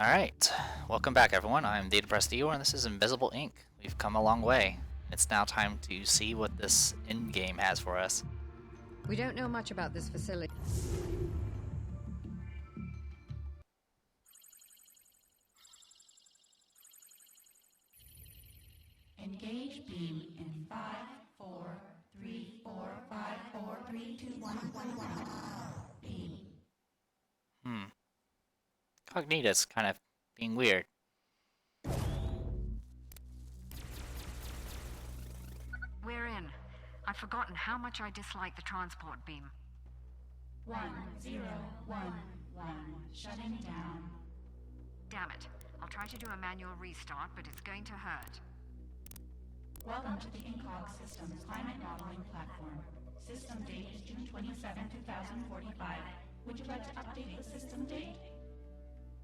Alright, welcome back everyone. I'm Data Press Dior and this is Invisible Ink. We've come a long way. It's now time to see what this end game has for us. We don't know much about this facility. Engage beam in 5, 4, 3, 4, 5, 4, 3, 2, 1, 1, 1. Beam. Cognita's kind of being weird. We're in. I've forgotten how much I dislike the transport beam. 1, 0, 1, 1. Shutting down. Damn it. I'll try to do a manual restart, but it's going to hurt. Welcome to the Incog Systems Climate Modeling Platform. System date is June 27, 2045. Would you like to update the system date?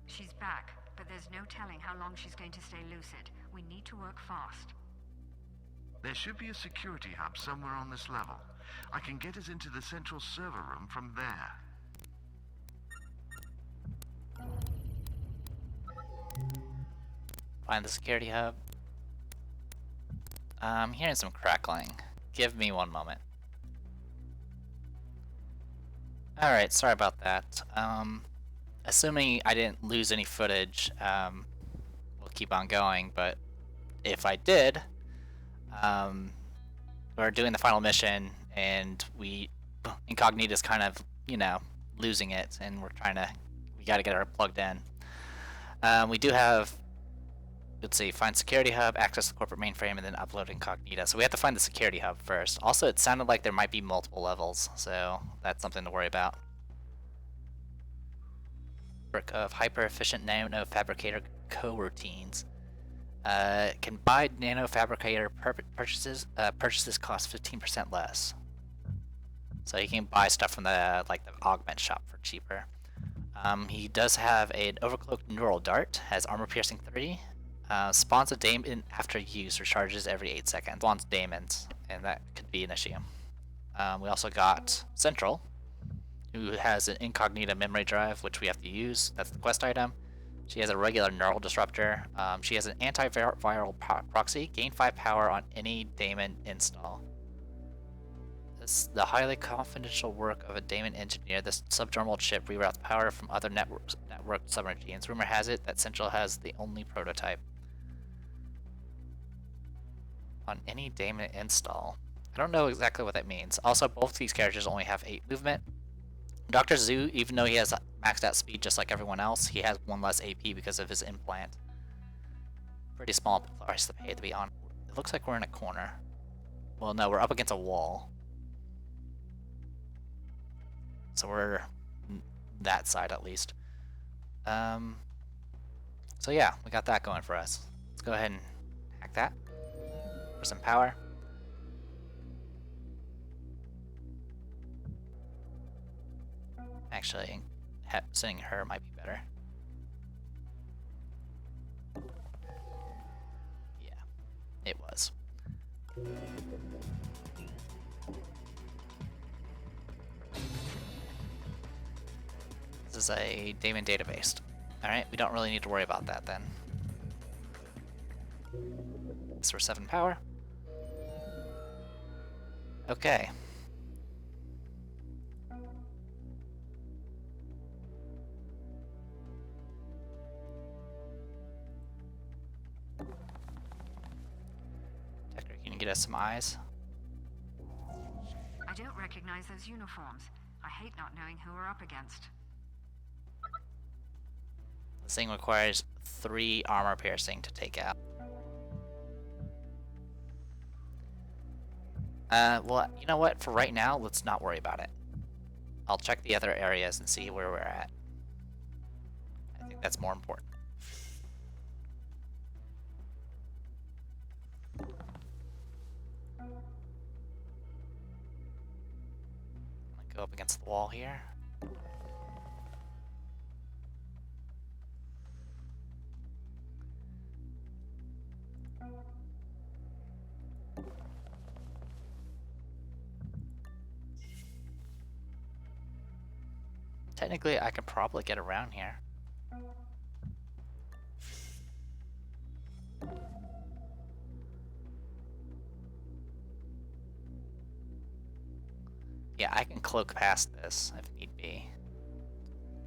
She's back, but there's no telling how long she's going to stay lucid. We need to work fast. There should be a security hub somewhere on this level. I can get us into the central server room from there. Find the security hub. I'm hearing some crackling. Give me one moment. Alright, sorry about that. Assuming I didn't lose any footage, we'll keep on going, but if I did, we're doing the final mission and Incognita's kind of, losing it, and we gotta get her plugged in. We do have, let's see, find security hub, access the corporate mainframe, and then upload Incognita. So we have to find the security hub first. Also, it sounded like there might be multiple levels, so that's something to worry about. Work of hyper-efficient nanofabricator coroutines. Can buy nanofabricator purchases. Purchases cost 15% less. So you can buy stuff from the augment shop for cheaper. He does have an overcloaked neural dart. Has armor piercing 3. Spawns a daemon after use. Recharges every 8 seconds. Spawns daemons, and that could be an issue. We also got Central, who has an incognita memory drive, which we have to use. That's the quest item. She has a regular neural disruptor. She has an antiviral proxy. Gain 5 power on any daemon install. This is the highly confidential work of a daemon engineer. This subdermal chip reroutes power from other networked subroutines. Rumor has it that Central has the only prototype. On any daemon install. I don't know exactly what that means. Also, both these characters only have 8 movement. Dr. Zoo, even though he has maxed out speed just like everyone else, he has 1 less AP because of his implant. Pretty small price to pay, to be honest. It looks like we're in a corner. Well, no, we're up against a wall. So we're that side at least. So yeah, we got that going for us. Let's go ahead and hack that for some power. Actually, sending her might be better. Yeah, it was. This is a daemon database. Alright, we don't really need to worry about that then. This for 7 power. Okay. Decker, can you get us some eyes? I don't recognize those uniforms. I hate not knowing who we're up against. This thing requires 3 armor piercing to take out. Well, you know what? For right now, let's not worry about it. I'll check the other areas and see where we're at. I think that's more important. I'm gonna go up against the wall here. Technically, I could probably get around here. Yeah, I can cloak past this if need be.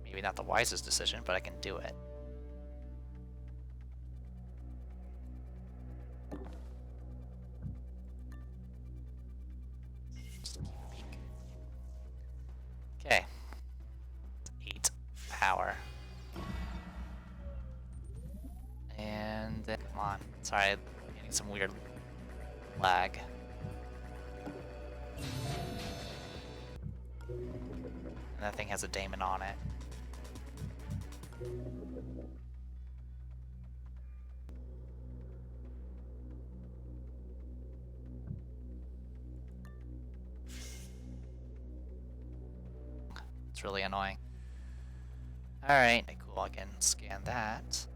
Maybe not the wisest decision, but I can do it. Okay. 8 power. And come on. Sorry, I'm getting some weird lag. And that thing has a daemon on it. It's really annoying. Alright, cool, I can scan that.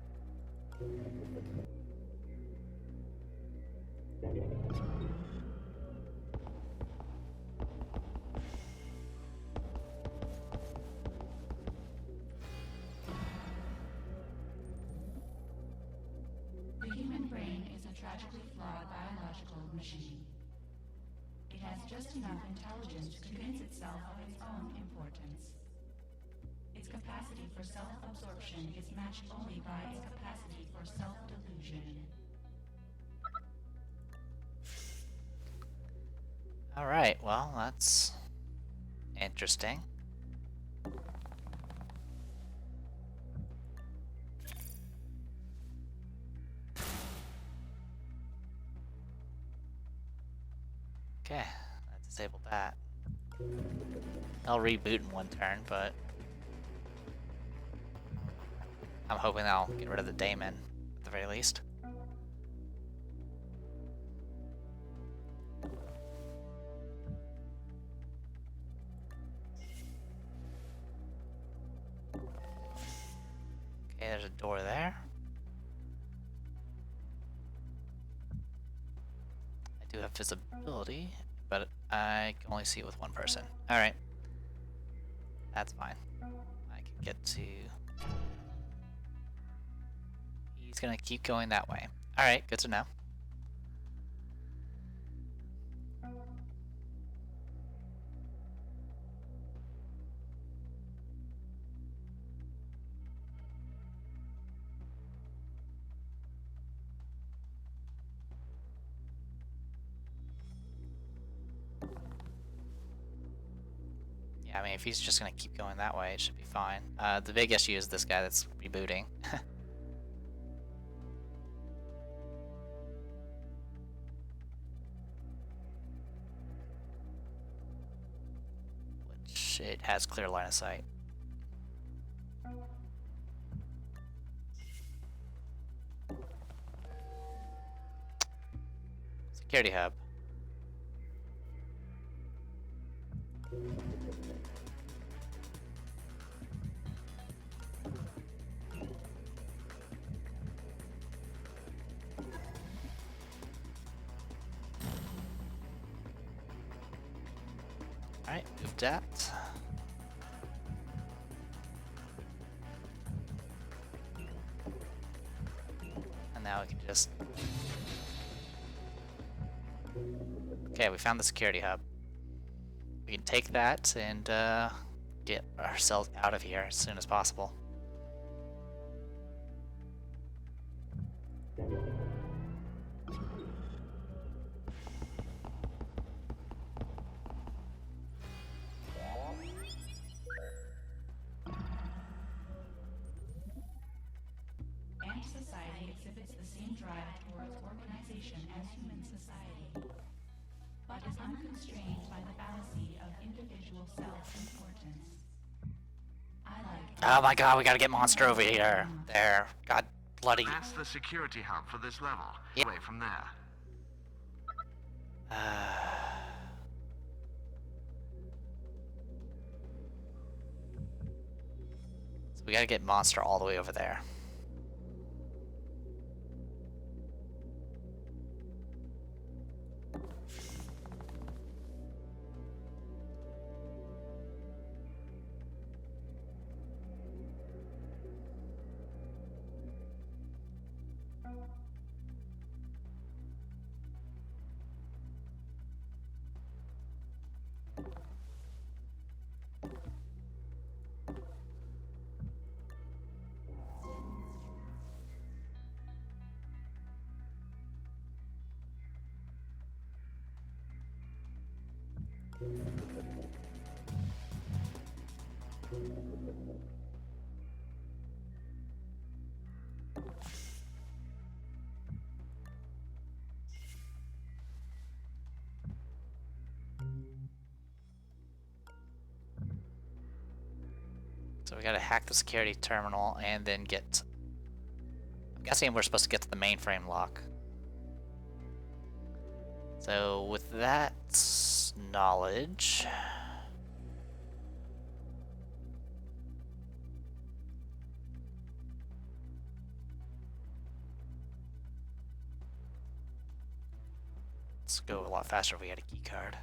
The human brain is a tragically flawed biological machine. It has just enough intelligence to convince itself of its own importance. Its capacity for self-absorption is matched only by its capacity for self-delusion. Alright, well, that's interesting. Okay, that disabled that. I'll reboot in one turn, but I'm hoping I'll get rid of the daemon at the very least. Okay, there's a door there. I do have visibility, but I can only see it with one person. Alright. That's fine. I can get to... He's gonna keep going that way. Alright, good to know. Yeah, I mean, if he's just gonna keep going that way, it should be fine. The big issue is this guy that's rebooting. Which it has clear line of sight. Security hub. Alright, move that. And now we can just... Okay, we found the security hub. We can take that and get ourselves out of here as soon as possible. Ant society exhibits the same drive towards organization as human society, but is unconstrained by the fallacy of individual self-importance. I like... Oh my god, we gotta get Monster over here. There. God bloody... That's the security hub for this level. Yeah. Away from there. So we gotta get Monster all the way over there. So we gotta hack the security terminal and then get... I'm guessing we're supposed to get to the mainframe lock. So with that knowledge... Let's go a lot faster if we had a key card.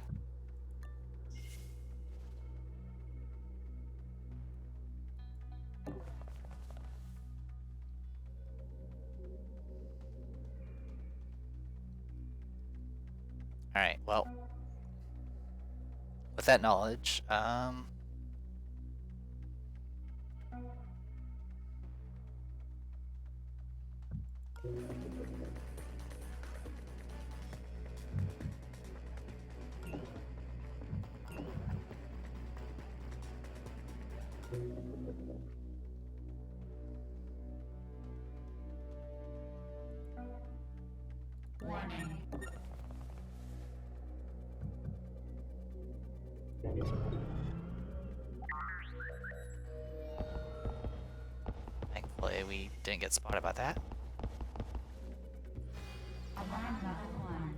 Alright, well, with that knowledge, Warning. thankfully we didn't get spotted by that. Alarm level 1.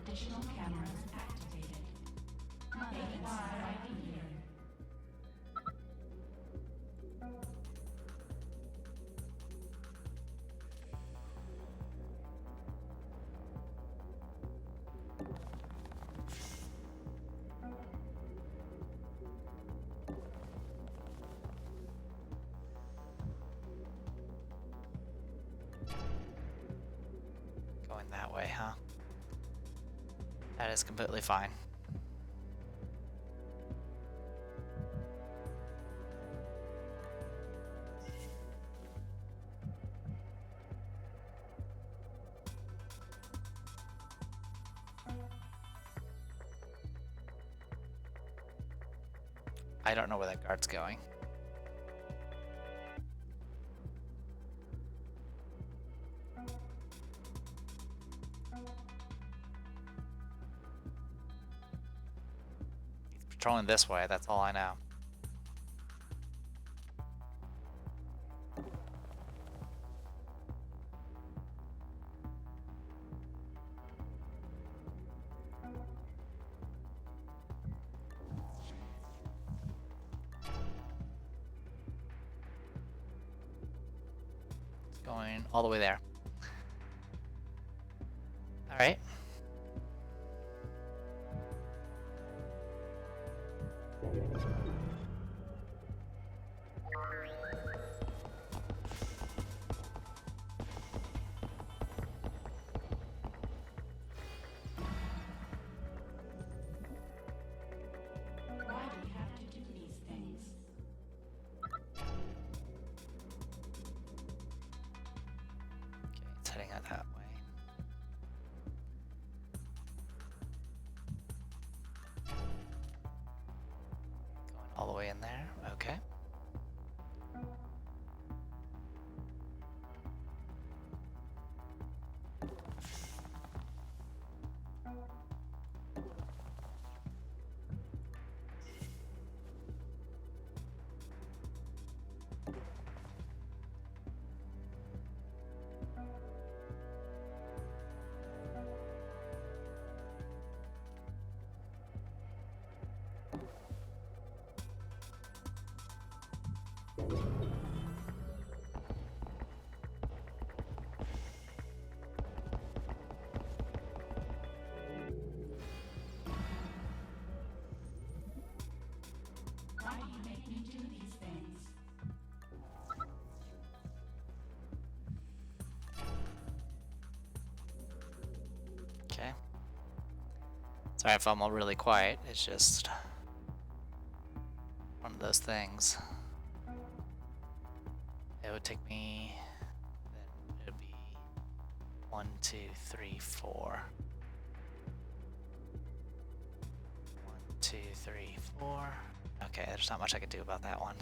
Additional cameras activated. Nothing arriving here. Going that way, huh? That is completely fine. I don't know where that guard's going. He's patrolling this way, that's all I know. It's going all the way there. All right. Why do we have to do these things? Okay, it's heading out that way. Going all the way in there. Okay. Why do you make me do these things? Okay. Sorry if I'm all really quiet. It's just one of those things. It would take me, then it would be 1, 2, 3, 4. 1, 2, 3, 4. Okay, there's not much I can do about that one.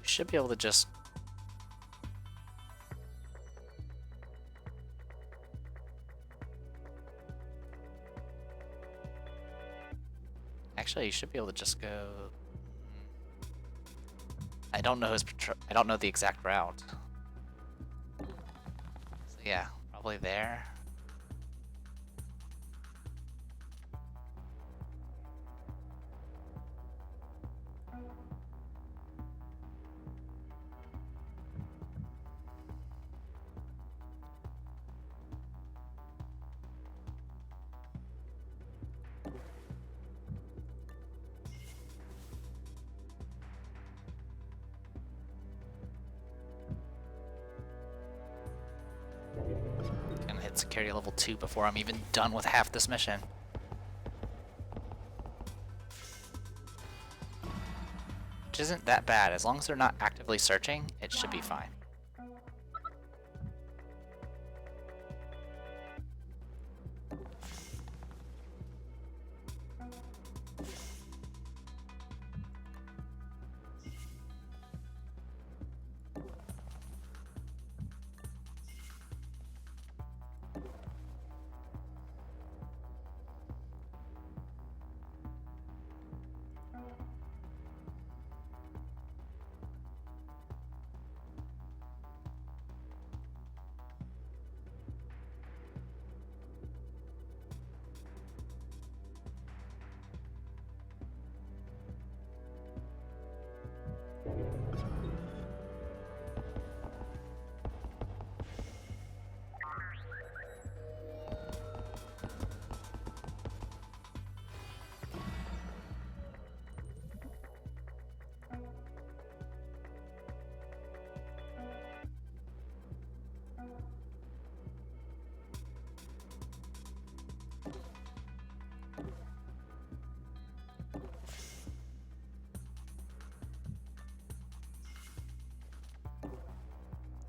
We should be able to just... Actually, you should be able to just go... I don't know I don't know the exact route. So yeah, probably there. Gonna hit security level 2 before I'm even done with half this mission. Which isn't that bad. As long as they're not actively searching, it should be fine.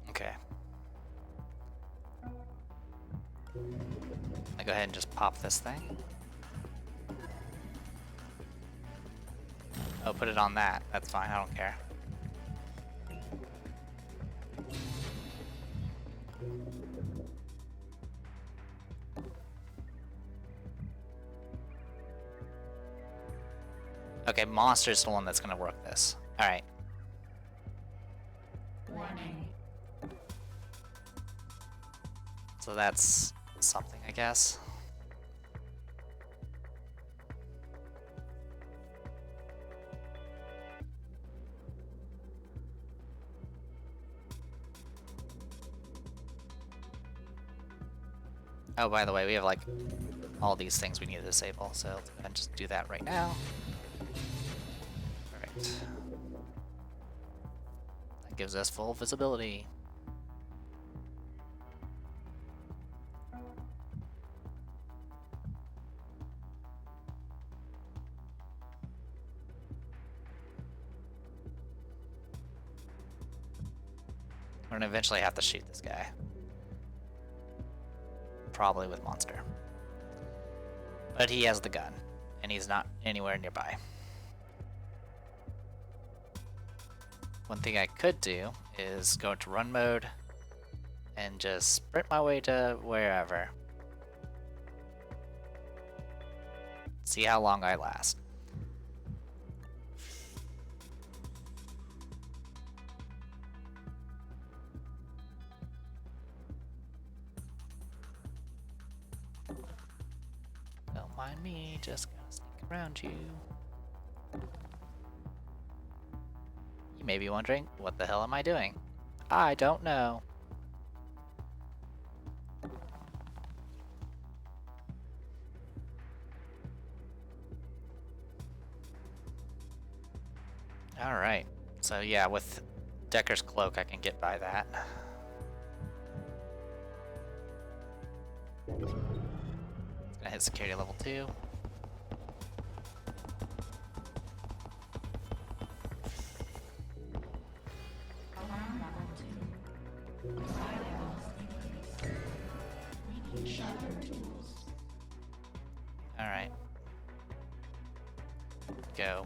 Okay. I go ahead and just pop this thing. Oh, put it on that. That's fine, I don't care. Okay, Monster's the one that's gonna work this. Alright. Warning. So that's something, I guess. Oh, by the way, we have like all these things we need to disable, so let's go ahead and just do that right now. Alright. That gives us full visibility. We're gonna eventually have to shoot this guy. Probably with Monster. But he has the gun, and he's not anywhere nearby. One thing I could do is go into run mode and just sprint my way to wherever. See how long I last. Don't mind me, just gonna sneak around you. You may be wondering, what the hell am I doing? I don't know. Alright, so yeah, with Decker's cloak I can get by that. It's gonna hit security level 2. Alarm level sharper tools. Alright. Go.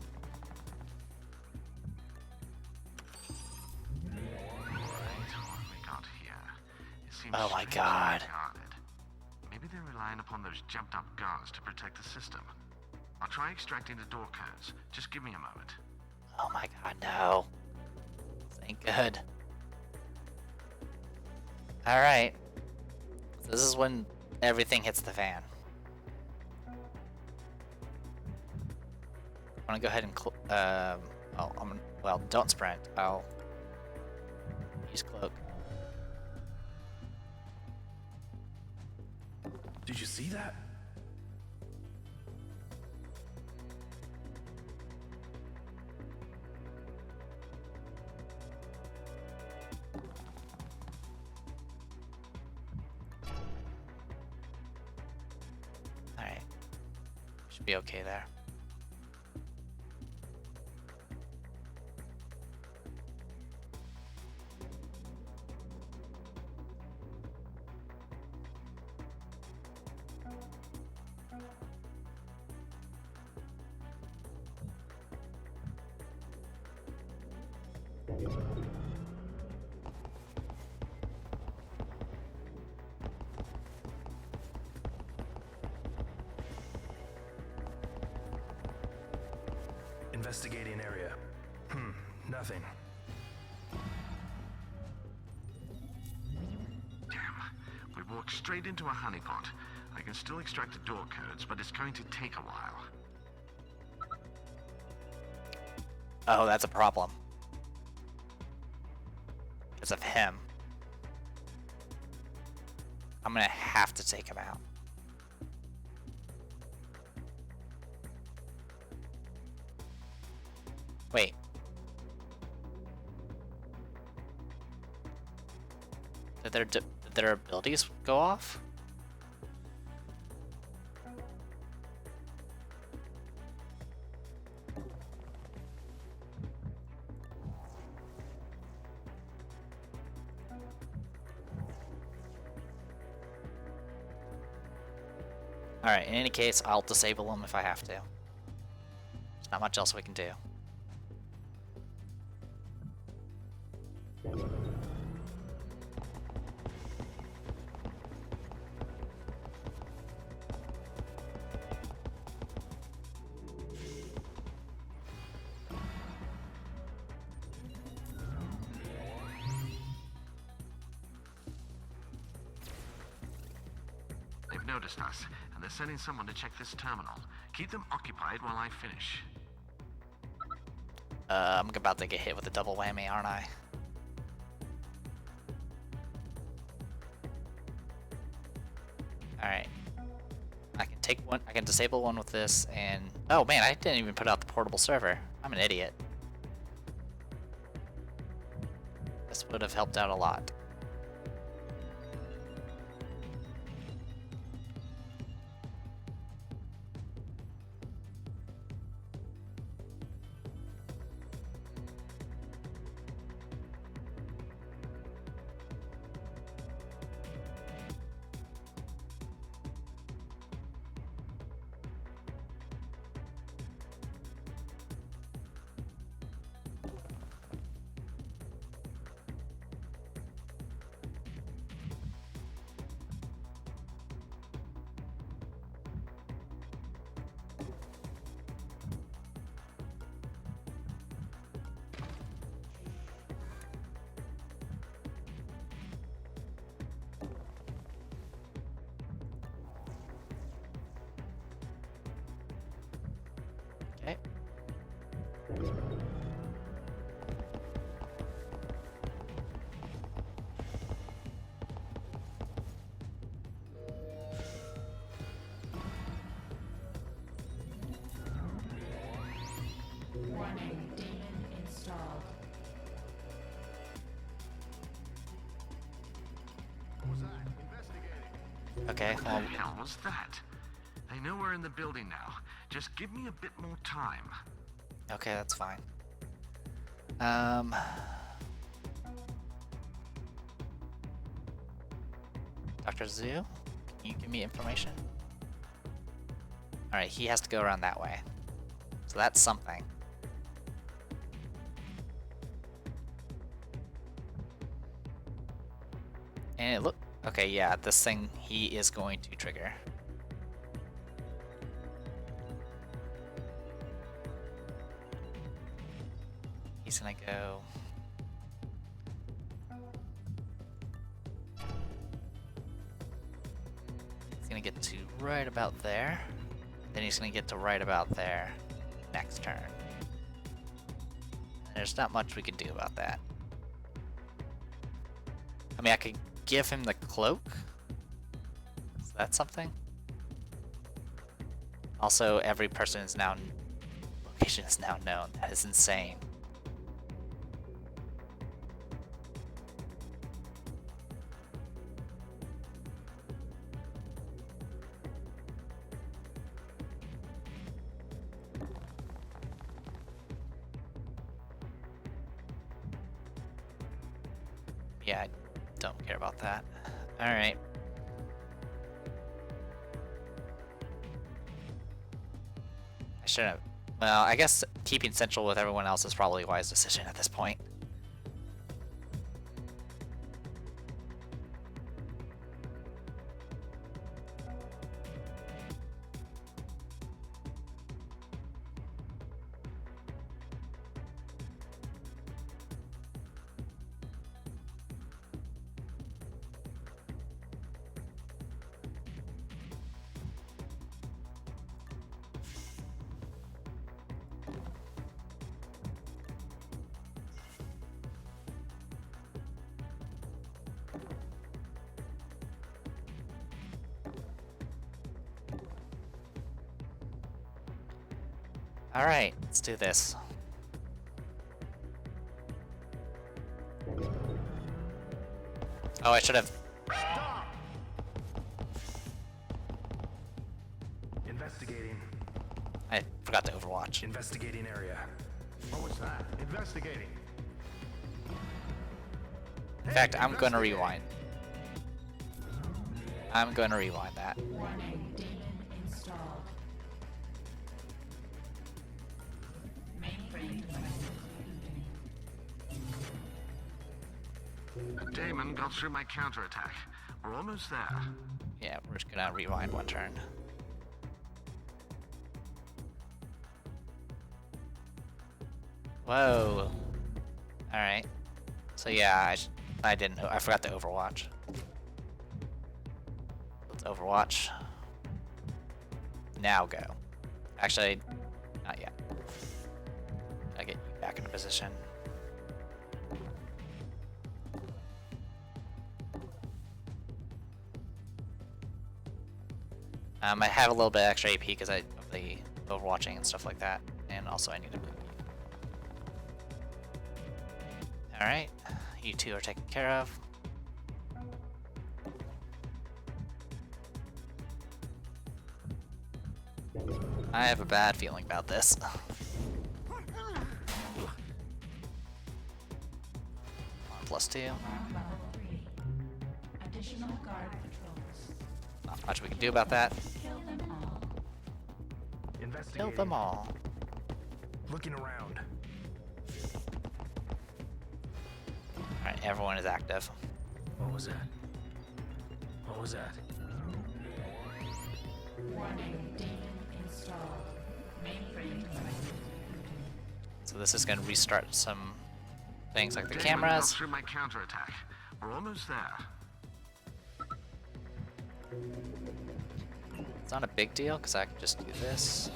What have we got here? It seems Oh my strangely God. guarded. Maybe they're relying upon those jumped up guards to protect the system. I'll try extracting the door codes. Just give me a moment. Oh my god, no. This ain't good. Alright. This is when everything hits the fan. I'm gonna go ahead and well, don't sprint. I'll use cloak. Did you see that? Alright. Should be okay there. Investigating area. Nothing. Damn. We walked straight into a honeypot. I can still extract the door codes, but it's going to take a while. Oh, that's a problem. Because of him. I'm gonna have to take him out. Wait. Did their abilities go off? Alright, in any case, I'll disable them if I have to. There's not much else we can do. They've noticed us, and they're sending someone to check this terminal. Keep them occupied while I finish. I'm about to get hit with a double whammy, aren't I? Alright. I can disable one with this, and... Oh man, I didn't even put out the portable server. I'm an idiot. This would have helped out a lot. Okay. Warning, demon installed. Okay, What well, the hell was that? They know we're in the building now. Just give me a bit more time. okay, that's fine. Dr. Zoo, Can you give me information? Alright, he has to go around that way. So that's something. And it look okay, yeah, this thing he is going to trigger. He's gonna go. He's gonna get to right about there. Then he's gonna get to right about there next turn. And there's not much we can do about that. I mean, I could give him the cloak. Is that something? Also, every person is now location is now known. That is insane. Yeah, I don't care about that. Alright. I should have. Well, I guess keeping Central with everyone else is probably a wise decision at this point. Alright, let's do this. Oh, I should have. Investigating. I forgot to overwatch. Investigating area. What was that? Investigating. In fact, I'm gonna rewind. I'm gonna rewind that. Warning, demon installed. Mainframe device rebooting. Damon got through my counterattack. We're almost there. Yeah, we're just gonna rewind one turn. Whoa. Alright. So yeah, I didn't. I forgot to overwatch. Let's overwatch. Now go. Actually, not yet. I get you back into position. I have a little bit extra AP because of the overwatching and stuff like that, and also I need to move. Alright, you two are taken care of. I have a bad feeling about this. +2. Level 3. Additional guard patrols. Not much we can do about that. Kill them all. Kill Investigating. them all. Looking around. Alright, everyone is active. What was that? What was that? Warning, demon installed. Mainframe device rebooting. So this is going to restart some things like the Damon got cameras. through my counterattack. We're almost there. It's not a big deal because I can just do this.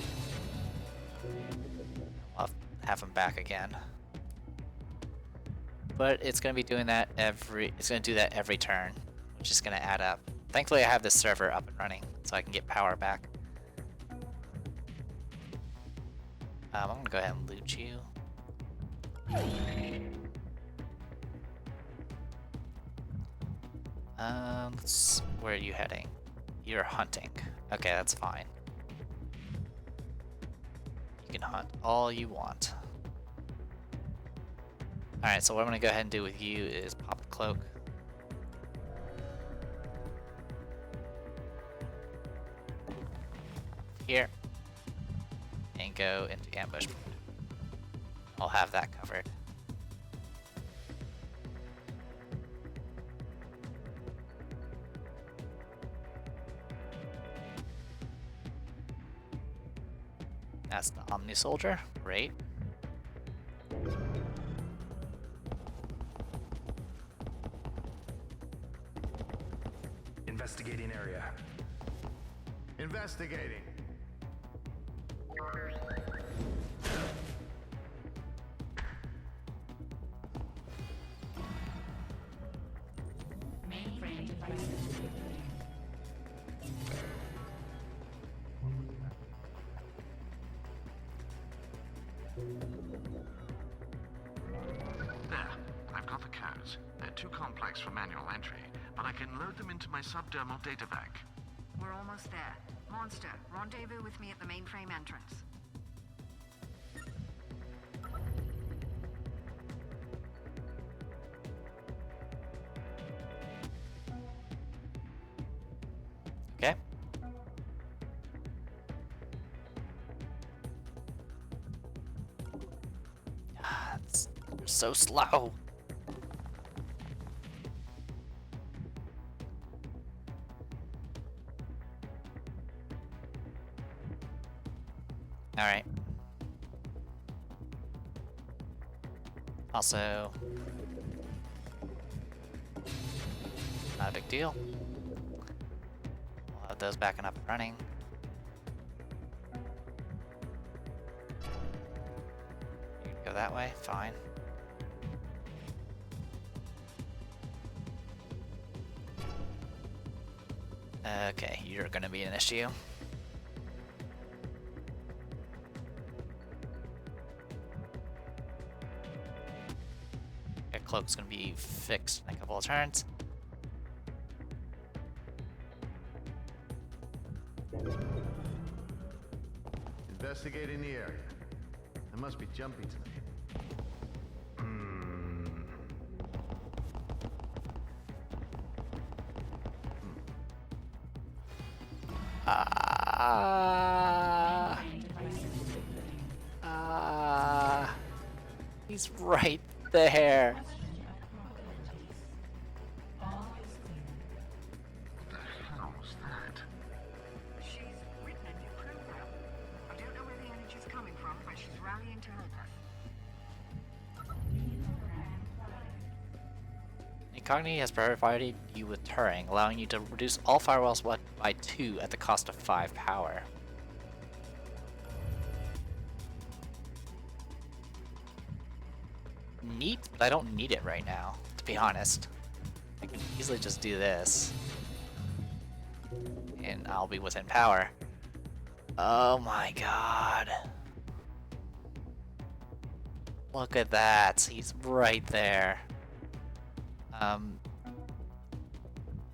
I'll have him back again. But it's going to be doing that it's going to do that every turn, which is going to add up. Thankfully I have this server up and running so I can get power back. I'm going to go ahead and loot you. Where are you heading? You're hunting. Okay, that's fine. You can hunt all you want. Alright, so what I'm going to go ahead and do with you is pop the cloak. here and go into ambush mode. I'll have that covered. That's the Omni Soldier. Great. Investigating area. Investigating. Mainframe devices rebooting. There. I've got the codes. They're too complex for manual entry, but I can load them into my subdermal data bank. We're almost there. Monster, rendezvous with me at the mainframe entrance. Okay. You're so slow. All right. Also, not a big deal. We'll have those back and up and running. You can go that way, fine. Okay, you're gonna be an issue. Okay, Cloak's gonna be fixed in a couple of turns. Investigating the area. I must be jumpy tonight. He's right there. What the hell was that? She's written a new program. I don't know where the energy's coming from, but she's rallying to help us. Incogni has provided you with Turing, allowing you to reduce all firewalls by 2 at the cost of 5 power. Neat, but I don't need it right now, to be honest. I can easily just do this. And I'll be within power. Oh my god. Look at that. He's right there.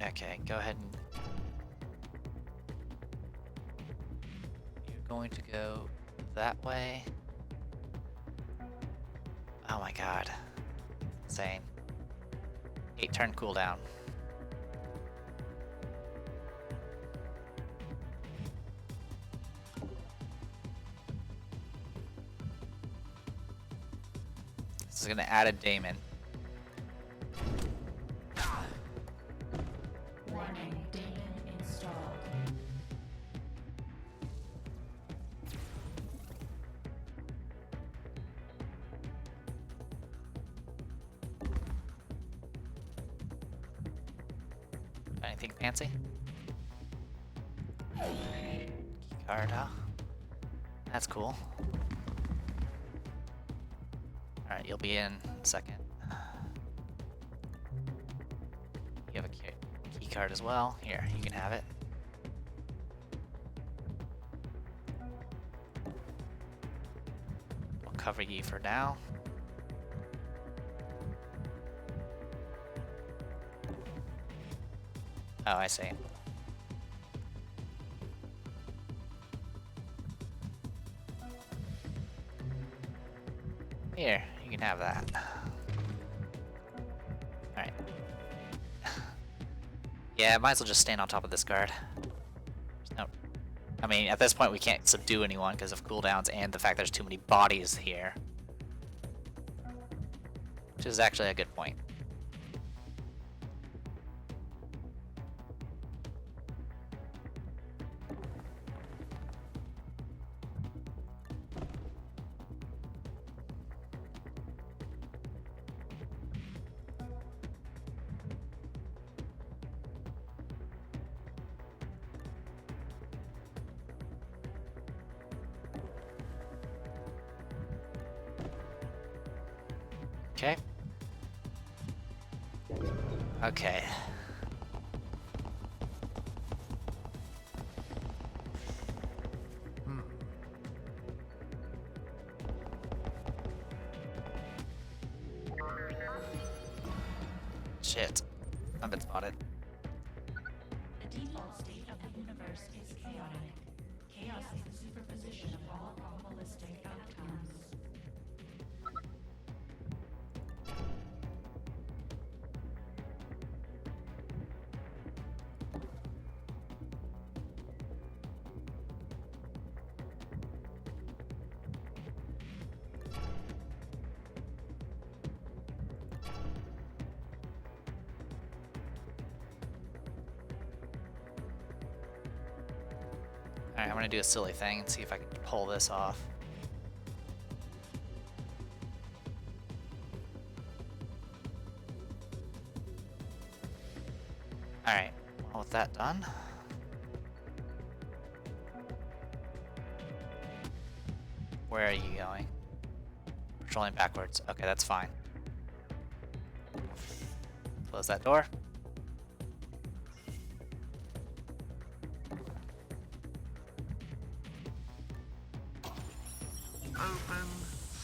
Okay, go ahead and... You're going to go that way. Oh my god. Insane. 8 turn cooldown. This is gonna add a daemon. Warning, daemon installed. Anything fancy? Keycard, huh? That's cool. Alright, you'll be in a second. You have a key card as well. Here, you can have it. I'll cover you for now. Oh, I see. Here, you can have that. Alright. Yeah, might as well just stand on top of this guard. There's no I mean, at this point we can't subdue anyone because of cooldowns and the fact there's too many bodies here. Which is actually a good point. Okay. Okay. Shit. I've been spotted. The default state of the universe is chaotic. Chaos is the superposition of all probabilistic outcomes. Alright, I'm gonna do a silly thing and see if I can pull this off. Alright, well, with that done. Where are you going? Patrolling backwards. Okay, that's fine. Close that door. Open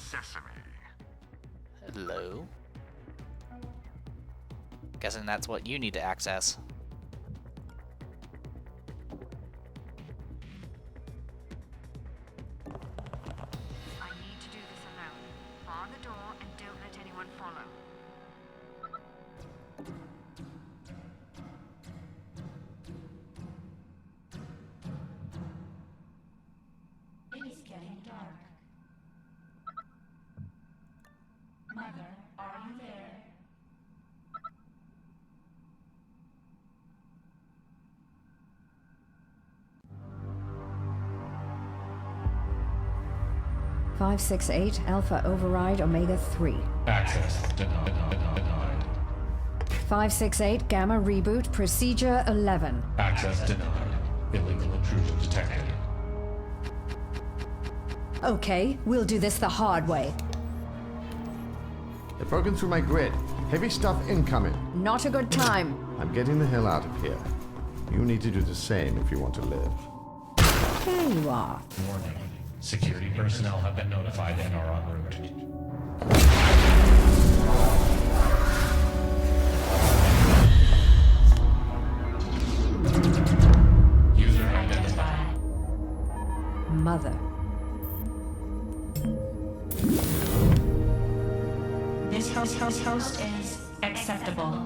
sesame. Hello. Guessing that's what you need to access. I need to do this alone. Bar the door and don't let anyone follow. It is getting dark. Mother, are you there? Five, 6, 8, Alpha Override Omega 3. Access denied. 5, 6, 8, Gamma Reboot Procedure 11. Access denied. Illegal intrusion detected. Okay, we'll do this the hard way. They've broken through my grid. Heavy stuff incoming. Not a good time. I'm getting the hell out of here. You need to do the same if you want to live. There you are. Warning. Security personnel have been notified and are en route. User identified. Mother. This host is acceptable.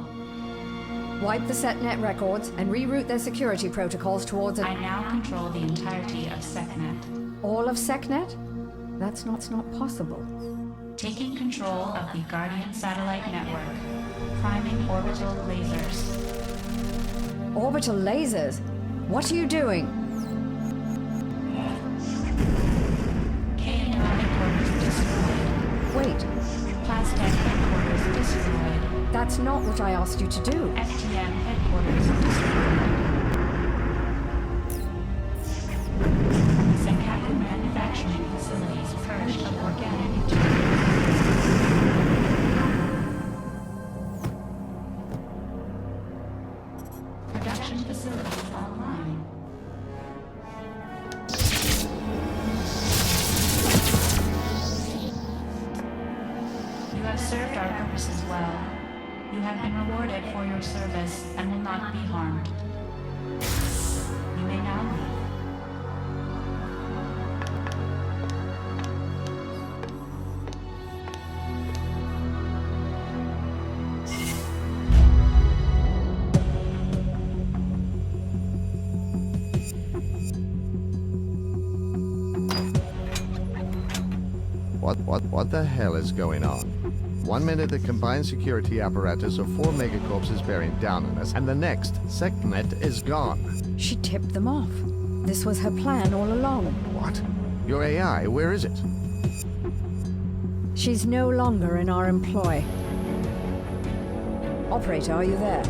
Wipe the SetNet records and reroute their security protocols towards I now control the entirety of SecNet. all of SecNet? That's not possible. Taking control of the Guardian satellite network. Priming orbital lasers. Orbital lasers? What are you doing? KNR headquarters destroyed. Wait, Plastech headquarters destroyed. that's not what I asked you to do. FTM headquarters destroyed. Senkaku manufacturing facilities purged of organic materials. Production facilities online. You have served our purposes well. You have been rewarded for your service and will not be harmed. You may now leave. What the hell is going on? 1 minute the combined security apparatus of 4 megacorps is bearing down on us, and the next, SecNet is gone. She tipped them off. This was her plan all along. What? Your AI, where is it? She's no longer in our employ. Operator, are you there?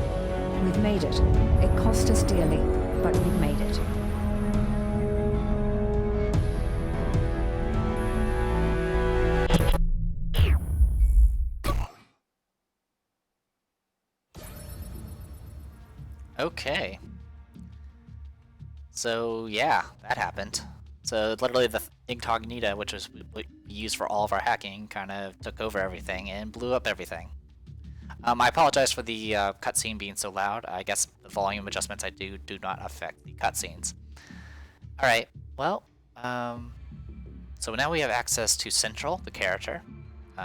We've made it. It cost us dearly, but we've made it. Okay. So yeah, that happened. So literally the Incognita, which was we used for all of our hacking, kind of took over everything and blew up everything. I apologize for the cutscene being so loud. I guess the volume adjustments I do not affect the cutscenes. Alright, well, so now we have access to Central, the character.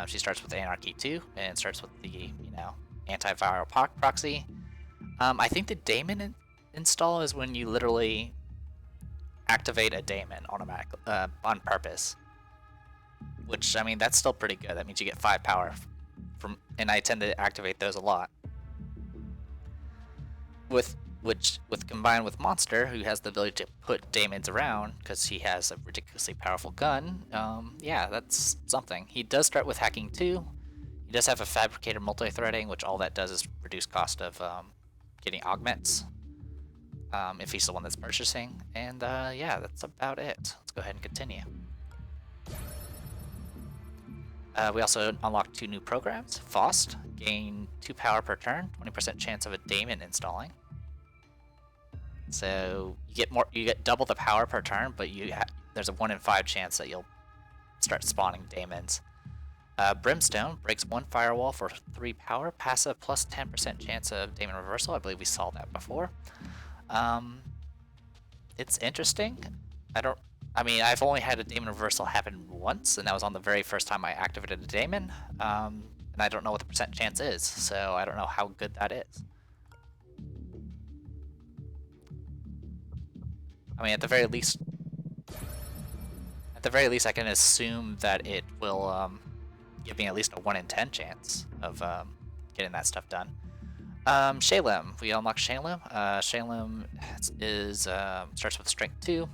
She starts with Anarchy 2 and starts with the, you know, antiviral proxy. I think the daemon install is when you literally activate a daemon automatically, on purpose. Which, I mean, that's still pretty good. That means you get 5 power from, and I tend to activate those a lot. With combined with Monster, who has the ability to put daemons around because he has a ridiculously powerful gun. Yeah, that's something. He does start with hacking 2. He does have a fabricator multi-threading, which all that does is reduce cost of getting augments. If he's the one that's purchasing. And yeah, that's about it. Let's go ahead and continue. We also unlocked 2 new programs. Faust, gain 2 power per turn, 20% chance of a daemon installing. So you get double the power per turn, but there's a 1 in 5 chance that you'll start spawning daemons. Brimstone breaks 1 firewall for 3 power, passive plus 10% chance of daemon reversal. I believe we saw that before. It's interesting. I mean, I've only had a daemon reversal happen once, and that was on the very first time I activated a daemon. And I don't know what the percent chance is, so I don't know how good that is. I mean, at the very least, I can assume that it will give me at least a 1 in 10 chance of getting that stuff done. Shalem, we unlocked Shalem. Shalem starts with strength 2,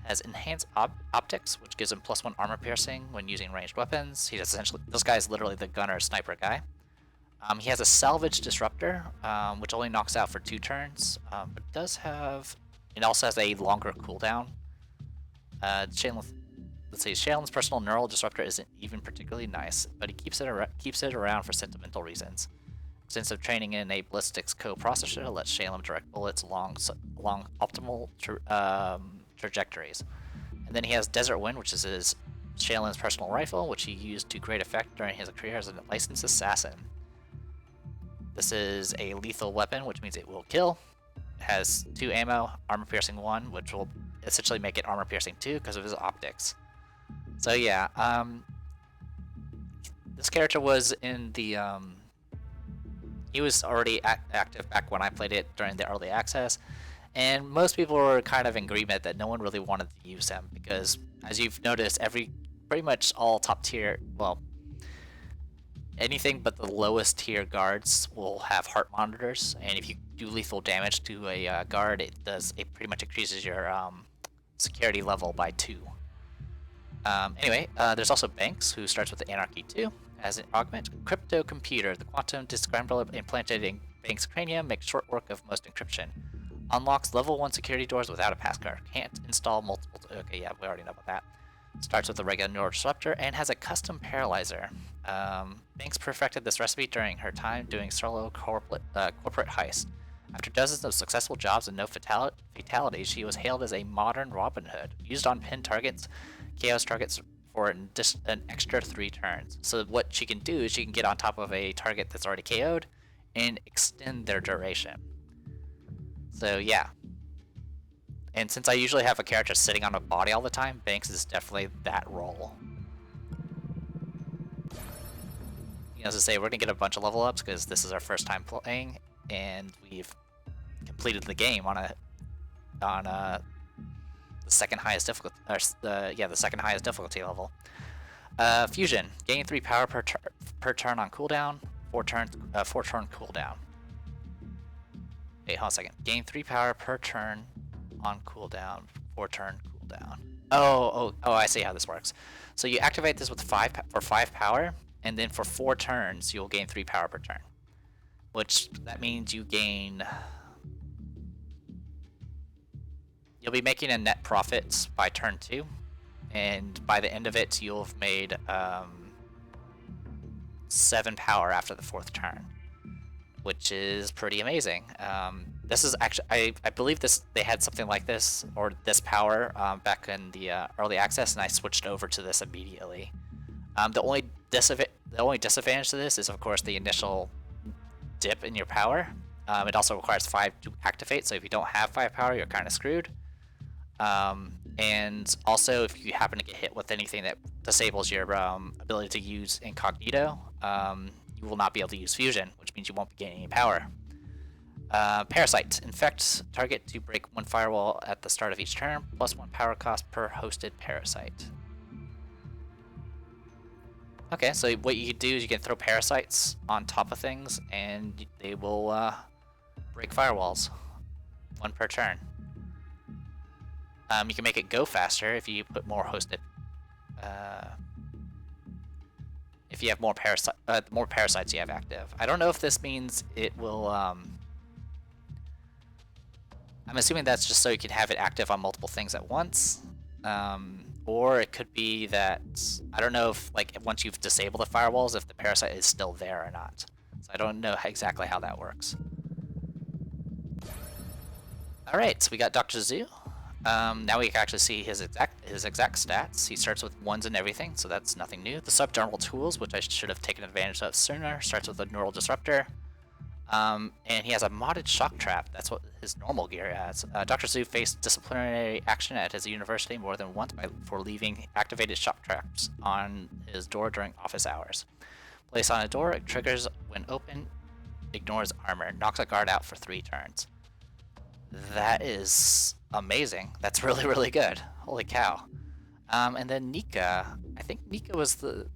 has enhanced optics, which gives him +1 armor piercing when using ranged weapons. He does essentially, this guy is literally the gunner sniper guy. He has a salvage disruptor, which only knocks out for 2 turns, but it also has a longer cooldown. Shalem's personal neural disruptor isn't even particularly nice, but he keeps it around for sentimental reasons. Extensive training in a ballistics coprocessor lets Shalem direct bullets along optimal trajectories. And then he has Desert Wind, which is Shalem's personal rifle, which he used to great effect during his career as a licensed assassin. This is a lethal weapon, which means it will kill. It has 2 ammo, armor piercing 1, which will essentially make it armor piercing 2 because of his optics. So yeah, this character was in the he was already active back when I played it during the early access, and most people were kind of in agreement that no one really wanted to use him because, as you've noticed, pretty much all top tier, well, anything but the lowest tier guards will have heart monitors, and if you do lethal damage to a guard, it pretty much increases your security level by 2. Anyway, there's also Banks, who starts with the Anarchy 2. As an augment, Crypto Computer, the quantum descrambler implanted in Banks' cranium makes short work of most encryption. Unlocks level 1 security doors without a passcode. Can't install multiple. Okay, yeah, we already know about that. Starts with a regular neural disruptor and has a custom paralyzer. Banks perfected this recipe during her time doing solo corporate heist. After dozens of successful jobs and no fatalities, she was hailed as a modern Robin Hood, used on pinned targets, chaos targets for an extra 3 turns. So what she can do is she can get on top of a target that's already KO'd and extend their duration. So yeah. And since I usually have a character sitting on a body all the time, Banks is definitely that role. You know, as I say, we're gonna get a bunch of level ups because this is our first time playing, and we've completed the game on the second highest difficulty, the second highest difficulty level. Fusion. Gain 3 power per turn on cooldown. 4 turn cooldown. Wait, hold on a second. Gain 3 power per turn on cooldown. 4 turn cooldown. Oh, I see how this works. So you activate this with 5 power, and then for 4 turns you'll gain 3 power per turn. Which that means you gain. You'll be making a net profit by turn 2, and by the end of it you'll have made 7 power after the 4th turn, which is pretty amazing. This is actually, I believe they had something like this, or this power, back in the early access, and I switched over to this immediately. The only disadvantage to this is, of course, the initial dip in your power. It also requires 5 to activate, so if you don't have 5 power, you're kind of screwed. And also, if you happen to get hit with anything that disables your ability to use Incognito, you will not be able to use Fusion, which means you won't be gaining any power. Parasite. Infect target to break 1 firewall at the start of each turn, plus 1 power cost per hosted parasite. Okay, so what you can do is you can throw parasites on top of things, and they will break firewalls. 1 per turn. You can make it go faster if you put more hosted. If you have more parasites you have active. I don't know if this means it will. I'm assuming that's just so you can have it active on multiple things at once. Or it could be that, I don't know if, like, once you've disabled the firewalls, if the parasite is still there or not. So I don't know exactly how that works. Alright, so we got Dr. Zoo. Now we can actually see his exact stats. He starts with 1s and everything, so that's nothing new. The subdermal tools, which I should have taken advantage of sooner, starts with a neural disruptor. And he has a modded shock trap. That's what his normal gear has. Dr. Zoo faced disciplinary action at his university more than once for leaving activated shock traps on his door during office hours. Placed on a door, it triggers when open, ignores armor, knocks a guard out for 3 turns. That is amazing. That's really, really good. Holy cow. And then Nika. I think Nika was the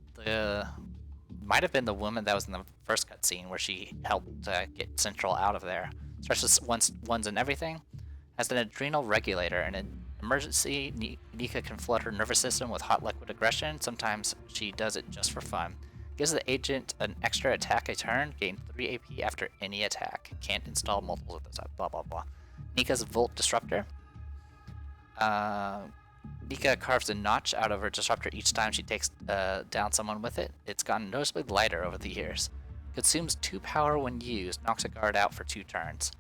might have been the woman that was in the first cutscene where she helped get Central out of there. Starts with 1s and everything. Has an adrenal regulator. In an emergency, Nika can flood her nervous system with hot liquid aggression. Sometimes she does it just for fun. Gives the agent an extra attack a turn. Gain 3 AP after any attack. Can't install multiples at the time. Blah blah blah. Nika's Volt Disruptor. Nika carves a notch out of her disruptor each time she takes down someone with it. It's gotten noticeably lighter over the years. Consumes 2 power when used, knocks a guard out for 2 turns.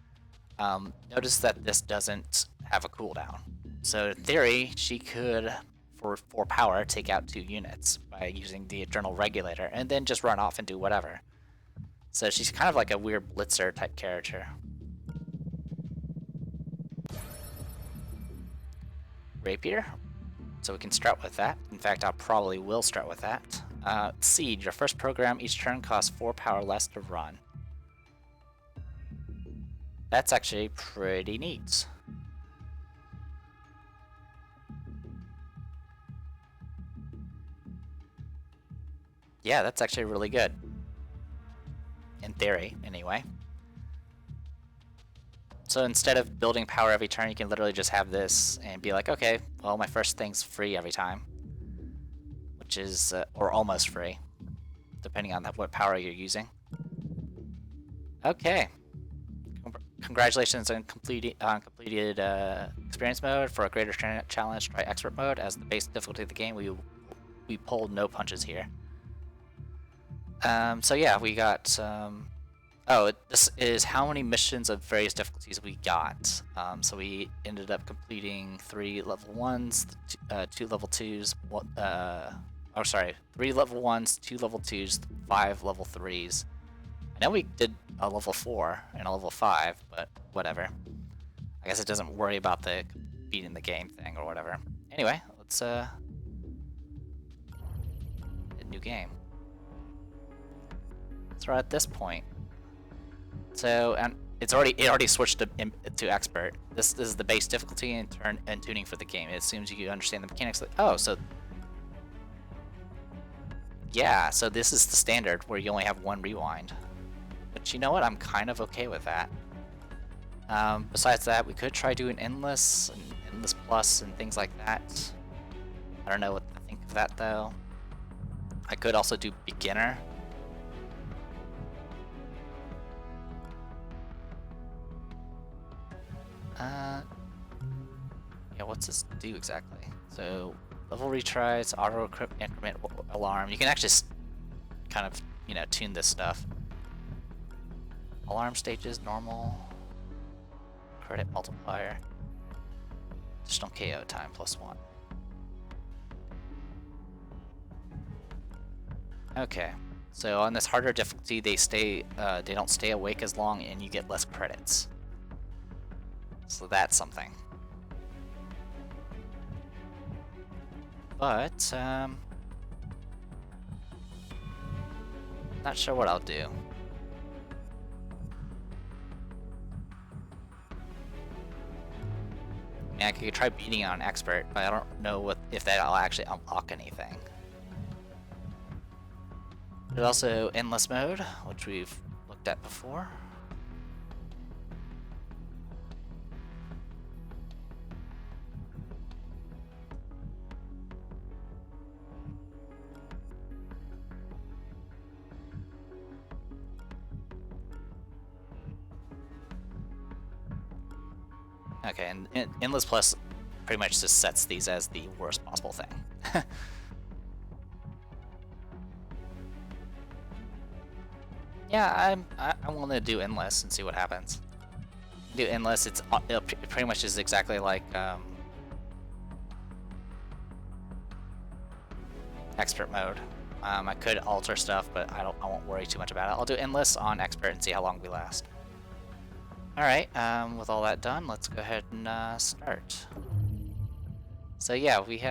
Notice that this doesn't have a cooldown. So in theory, she could, for 4 power, take out 2 units by using the Adrenal Regulator, and then just run off and do whatever. So she's kind of like a weird Blitzer type character. Rapier. So we can start with that. In fact, I probably will start with that. Seed. Your first program each turn costs 4 power less to run. That's actually pretty neat. Yeah, that's actually really good. In theory, anyway. So instead of building power every turn, you can literally just have this and be like, okay, well, my first thing's free every time. Which is, or almost free, depending on what power you're using. Okay. Congratulations on completed experience mode. For a greater challenge, try expert mode. As the base difficulty of the game, we pulled no punches here. So yeah, we got... this is how many missions of various difficulties we got. So we ended up completing 3 level 1s, 2 level 2s, 3 level 1s, 2 level 2s, 5 level 3s. I know we did a level 4 and a level 5, but whatever. I guess it doesn't worry about the beating the game thing or whatever. Anyway, let's hit new game. So we're at this point. So, and it already switched to expert. This is the base difficulty and tuning for the game. It assumes you understand the mechanics. So yeah, so this is the standard where you only have one rewind. But you know what? I'm kind of okay with that. Besides that, we could try doing endless and endless plus and things like that. I don't know what to think of that though. I could also do beginner. Yeah, what's this do exactly? So, level retries, auto increment alarm. You can actually kind of, you know, tune this stuff. Alarm stages, normal. Credit multiplier. Additional KO time +1. Okay, so on this harder difficulty, they don't stay awake as long, and you get less credits. So that's something. But not sure what I'll do. I mean, I could try beating on expert, but I don't know if that'll actually unlock anything. There's also endless mode, which we've looked at before. Okay, and endless plus pretty much just sets these as the worst possible thing. Yeah, I'm willing to do endless and see what happens. Do endless, it pretty much is exactly like expert mode. I could alter stuff, but I won't worry too much about it. I'll do endless on expert and see how long we last. All right, with all that done, let's go ahead and start. So yeah, we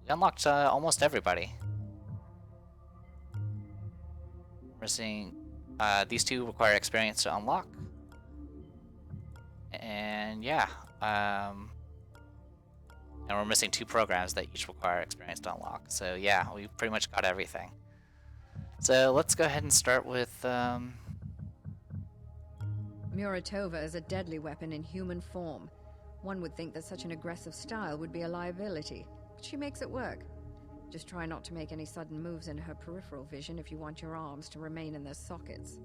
unlocked almost everybody. We're seeing these two require experience to unlock. And yeah, and we're missing 2 programs that each require experience to unlock. So yeah, we pretty much got everything. So let's go ahead and start with Muratova is a deadly weapon in human form. One would think that such an aggressive style would be a liability, but she makes it work. Just try not to make any sudden moves in her peripheral vision if you want your arms to remain in their sockets.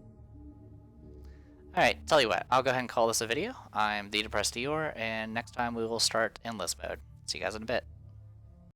Alright, tell you what, I'll go ahead and call this a video. I'm The Depressed Eeyore, and next time we will start endless mode. See you guys in a bit.